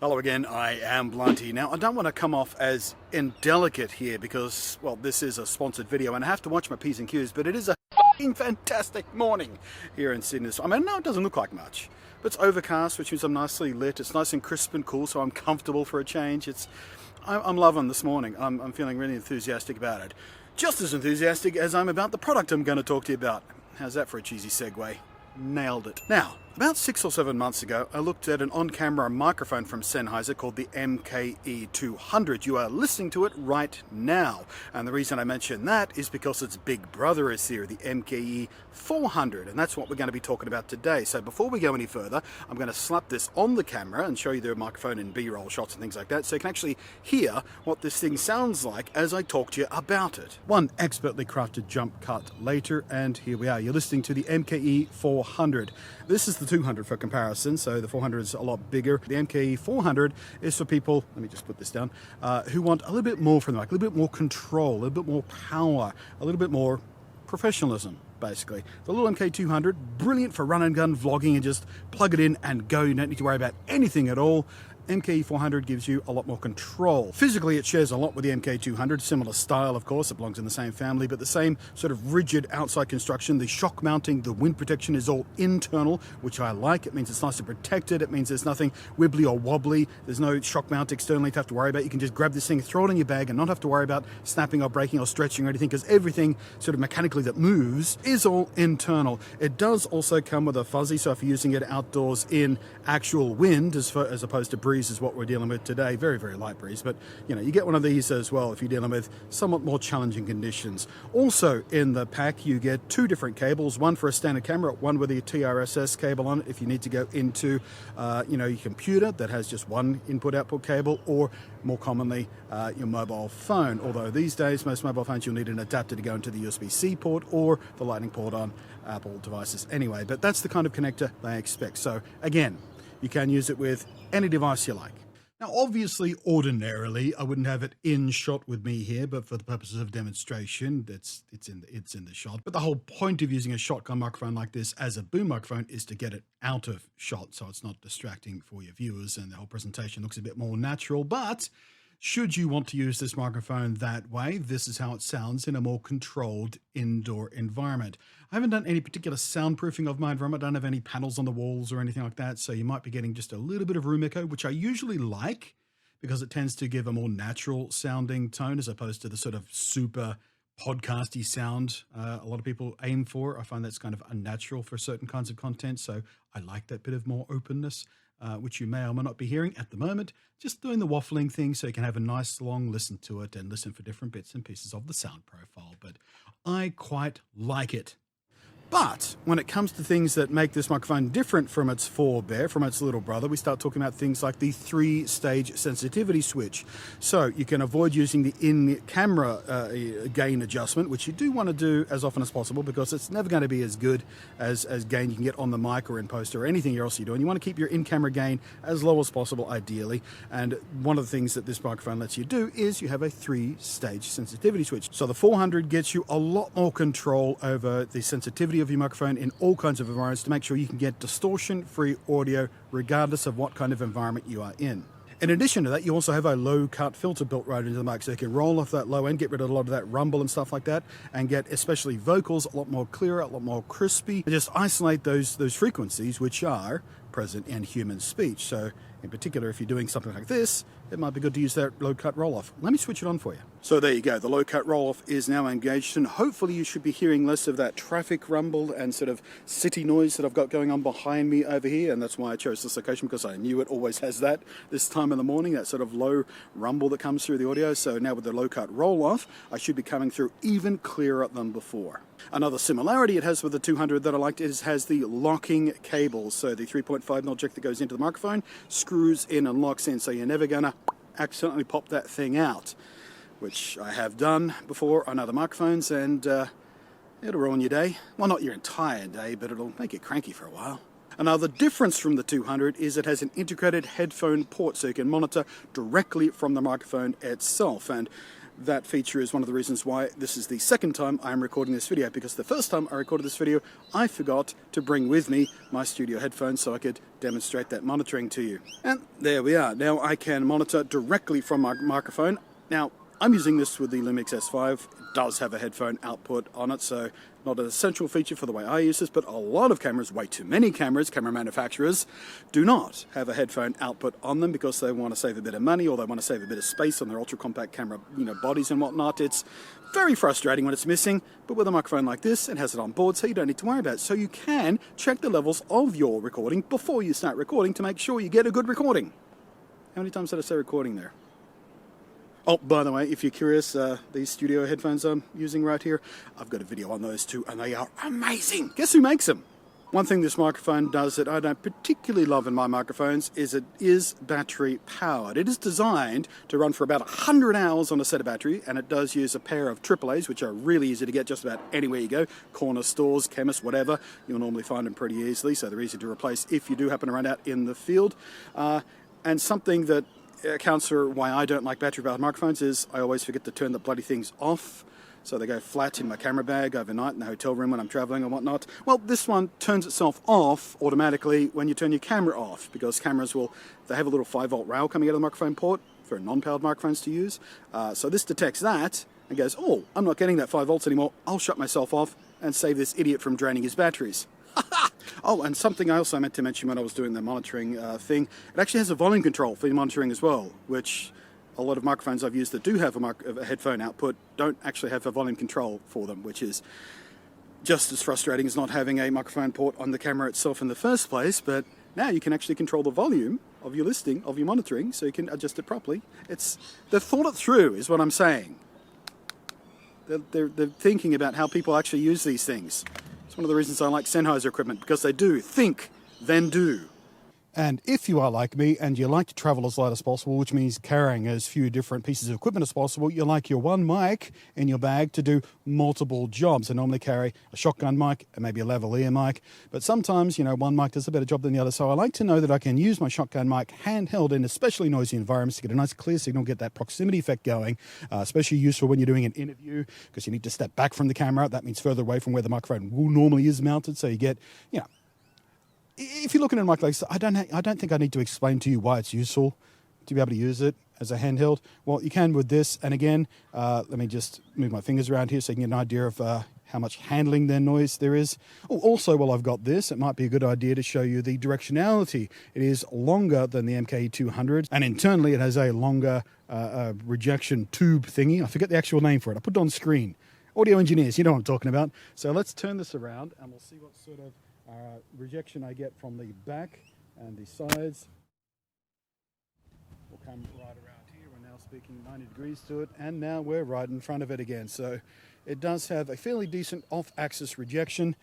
Hello again, I am Blunty. Now, I don't want to come off as indelicate here because, well, this is a sponsored video and I have to watch my P's and Q's, but it is a f***ing fantastic morning here in Sydney. I mean, no, it doesn't look like much, but it's overcast, which means I'm nicely lit. It's nice and crisp and cool, so I'm comfortable for a change. I'm loving this morning. I'm feeling really enthusiastic about it. Just as enthusiastic as I'm about the product I'm going to talk to you about. How's that for a cheesy segue? Nailed it. Now, about 6 or 7 months ago, I looked at an on-camera microphone from Sennheiser called the MKE 200. You are listening to it right now. And the reason I mention that is because its big brother is here, the MKE 400. And that's what we're going to be talking about today. So before we go any further, I'm going to slap this on the camera and show you the microphone in B-roll shots and things like that, so you can actually hear what this thing sounds like as I talk to you about it. One expertly crafted jump cut later, and here we are. You're listening to the MKE 400. This is the 200 for comparison, so the 400 is a lot bigger. The MKE 400 is for people, let me just put this down, who want a little bit more from the mic, a little bit more control, a little bit more power, a little bit more professionalism, basically. The little MKE 200, brilliant for run and gun vlogging and just plug it in and go. You don't need to worry about anything at all. MKE 400 gives you a lot more control. Physically, it shares a lot with the MKE 200, similar style, of course, it belongs in the same family, but the same sort of rigid outside construction. The shock mounting, the wind protection is all internal, which I like. It means it's nice and protected. It means there's nothing wibbly or wobbly. There's no shock mount externally to have to worry about. You can just grab this thing, throw it in your bag, and not have to worry about snapping or breaking or stretching or anything, because everything sort of mechanically that moves is all internal. It does also come with a fuzzy, so if you're using it outdoors in actual wind, as opposed to breeze, is what we're dealing with today. Very, very light breeze, but you know, you get one of these as well if you're dealing with somewhat more challenging conditions. Also in the pack, you get 2 different cables, one for a standard camera, one with a TRSS cable on it if you need to go into your computer that has just one input-output cable, or more commonly your mobile phone. Although these days, most mobile phones, you'll need an adapter to go into the USB-C port or the Lightning port on Apple devices anyway, but that's the kind of connector they expect. So again, you can use it with any device you like. Now, obviously, ordinarily, I wouldn't have it in shot with me here, but for the purposes of demonstration, it's in the shot. But the whole point of using a shotgun microphone like this as a boom microphone is to get it out of shot, so it's not distracting for your viewers, and the whole presentation looks a bit more natural. But should you want to use this microphone that way, this is how it sounds in a more controlled indoor environment. I haven't done any particular soundproofing of my environment. I don't have any panels on the walls or anything like that, so you might be getting just a little bit of room echo, which I usually like because it tends to give a more natural sounding tone as opposed to the sort of super podcasty sound a lot of people aim for. I find that's kind of unnatural for certain kinds of content, so I like that bit of more openness, which you may or may not be hearing at the moment. Just doing the waffling thing so you can have a nice long listen to it and listen for different bits and pieces of the sound profile, but I quite like it. But when it comes to things that make this microphone different from its forebear, from its little brother, we start talking about things like the 3-stage sensitivity switch. So you can avoid using the in-camera gain adjustment, which you do want to do as often as possible because it's never going to be as good as gain you can get on the mic or in post or anything else you're doing. You want to keep your in-camera gain as low as possible, ideally. And one of the things that this microphone lets you do is you have a 3-stage sensitivity switch. So the 400 gets you a lot more control over the sensitivity of your microphone in all kinds of environments to make sure you can get distortion-free audio regardless of what kind of environment you are in. In addition to that, you also have a low-cut filter built right into the mic, so you can roll off that low end, get rid of a lot of that rumble and stuff like that, and get especially vocals a lot more clearer, a lot more crispy, and just isolate those frequencies which are present in human speech. So in particular, if you're doing something like this, it might be good to use that low-cut roll-off. Let me switch it on for you. So there you go, the low-cut roll-off is now engaged, and hopefully you should be hearing less of that traffic rumble and sort of city noise that I've got going on behind me over here, and that's why I chose this location, because I knew it always has that this time of the morning, that sort of low rumble that comes through the audio. So now with the low-cut roll-off, I should be coming through even clearer than before. Another similarity it has with the 200 that I liked is it has the locking cables. So the 3.5mm jack that goes into the microphone screws in and locks in, so you're never gonna accidentally pop that thing out, which I have done before on other microphones, and it'll ruin your day. Well, not your entire day, but it'll make it cranky for a while. Another difference from the 200 is it has an integrated headphone port, so you can monitor directly from the microphone itself. And that feature is one of the reasons why this is the second time I'm recording this video, because the first time I recorded this video I forgot to bring with me my studio headphones so I could demonstrate that monitoring to you. And there we are. Now I can monitor directly from my microphone. Now I'm using this with the Lumix S5. It does have a headphone output on it, so not an essential feature for the way I use this, but a lot of cameras, way too many cameras, camera manufacturers, do not have a headphone output on them because they want to save a bit of money or they want to save a bit of space on their ultra-compact camera, bodies and whatnot. It's very frustrating when it's missing, but with a microphone like this, it has it on board, so you don't need to worry about it. So you can check the levels of your recording before you start recording to make sure you get a good recording. How many times did I say recording there? Oh, by the way, if you're curious, these studio headphones I'm using right here, I've got a video on those too, and they are amazing. Guess who makes them? One thing this microphone does that I don't particularly love in my microphones is it is battery powered. It is designed to run for about 100 hours on a set of battery, and it does use a pair of AAAs, which are really easy to get just about anywhere you go. Corner stores, chemists, whatever. You'll normally find them pretty easily, so they're easy to replace if you do happen to run out in the field. And something that accounts for why I don't like battery-powered microphones is I always forget to turn the bloody things off. So they go flat in my camera bag overnight in the hotel room when I'm traveling and whatnot. Well, this one turns itself off automatically when you turn your camera off, because cameras they have a little 5-volt rail coming out of the microphone port for non-powered microphones to use. So this detects that and goes, oh, I'm not getting that 5 volts anymore. I'll shut myself off and save this idiot from draining his batteries. Oh, and something I also meant to mention when I was doing the monitoring thing, it actually has a volume control for your monitoring as well, which a lot of microphones I've used that do have a headphone output don't actually have a volume control for them, which is just as frustrating as not having a microphone port on the camera itself in the first place. But now you can actually control the volume of your listening, of your monitoring, so you can adjust it properly. They've thought it through, is what I'm saying. They're thinking about how people actually use these things. It's one of the reasons I like Sennheiser equipment, because they do think, then do. And if you are like me and you like to travel as light as possible, which means carrying as few different pieces of equipment as possible, you like your one mic in your bag to do multiple jobs. I normally carry a shotgun mic and maybe a lavalier mic, but sometimes, one mic does a better job than the other. So I like to know that I can use my shotgun mic handheld in especially noisy environments to get a nice clear signal, get that proximity effect going, especially useful when you're doing an interview because you need to step back from the camera. That means further away from where the microphone normally is mounted. So you get, if you're looking at a mic like this, I don't think I need to explain to you why it's useful to be able to use it as a handheld. Well, you can with this. And again, let me just move my fingers around here so you can get an idea of how much handling their noise there is. Oh, also, while I've got this, it might be a good idea to show you the directionality. It is longer than the MKE 200, and internally it has a longer rejection tube thingy. I forget the actual name for it. I put it on screen. Audio engineers, you know what I'm talking about. So let's turn this around and we'll see what sort of rejection I get from the back and the sides. We'll come right around here. We're now speaking 90 degrees to it, and now we're right in front of it again. So it does have a fairly decent off-axis rejection.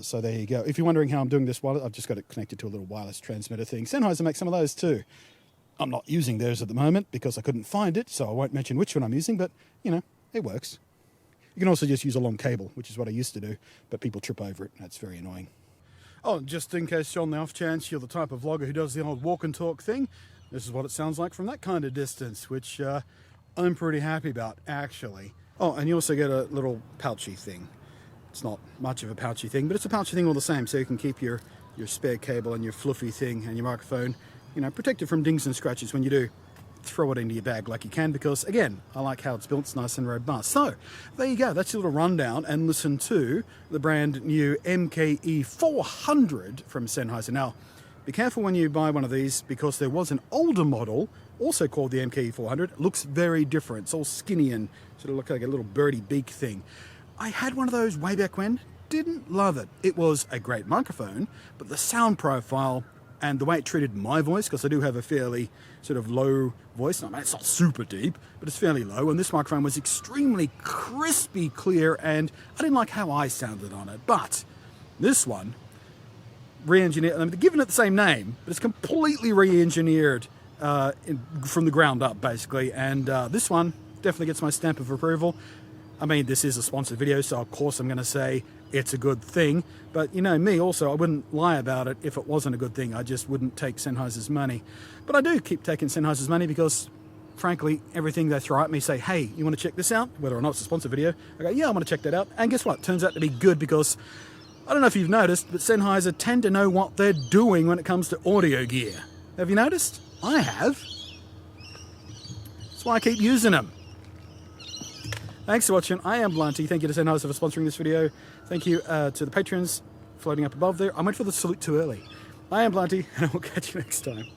So there you go. If you're wondering how I'm doing this, I've just got it connected to a little wireless transmitter thing. Sennheiser makes some of those too. I'm not using theirs at the moment because I couldn't find it, so I won't mention which one I'm using, but it works. You can also just use a long cable, which is what I used to do, but people trip over it. That's very annoying. Oh, just in case on the off chance you're the type of vlogger who does the old walk and talk thing, this is what it sounds like from that kind of distance, which I'm pretty happy about, actually. Oh, and you also get a little pouchy thing. It's not much of a pouchy thing, but it's a pouchy thing all the same, so you can keep your spare cable and your fluffy thing and your microphone, protected from dings and scratches when you do throw it into your bag like you can, because again, I like how it's built. It's nice and robust. So there you go. That's a little rundown, and listen to the brand new MKE 400 from Sennheiser. Now, be careful when you buy one of these, because there was an older model also called the MKE 400. It looks very different. It's all skinny and sort of look like a little birdie beak thing. I had one of those way back when. Didn't love it. It was a great microphone, but the sound profile and the way it treated my voice, because I do have a fairly sort of low voice. I mean, it's not super deep, but it's fairly low. And this microphone was extremely crispy clear, and I didn't like how I sounded on it. But this one, re-engineered, I mean, they're giving it the same name, but it's completely re-engineered from the ground up, basically. And this one definitely gets my stamp of approval. I mean, this is a sponsored video, so of course I'm going to say it's a good thing. But you know me also, I wouldn't lie about it if it wasn't a good thing. I just wouldn't take Sennheiser's money. But I do keep taking Sennheiser's money because frankly, everything they throw at me, say, hey, you want to check this out? Whether or not it's a sponsored video, I go, yeah, I want to check that out. And guess what? Turns out to be good because, I don't know if you've noticed, but Sennheiser tend to know what they're doing when it comes to audio gear. Have you noticed? I have. That's why I keep using them. Thanks for watching. I am Blunty. Thank you to Sennheiser for sponsoring this video. Thank you to the patrons floating up above there. I went for the salute too early. I am Blunty, and I will catch you next time.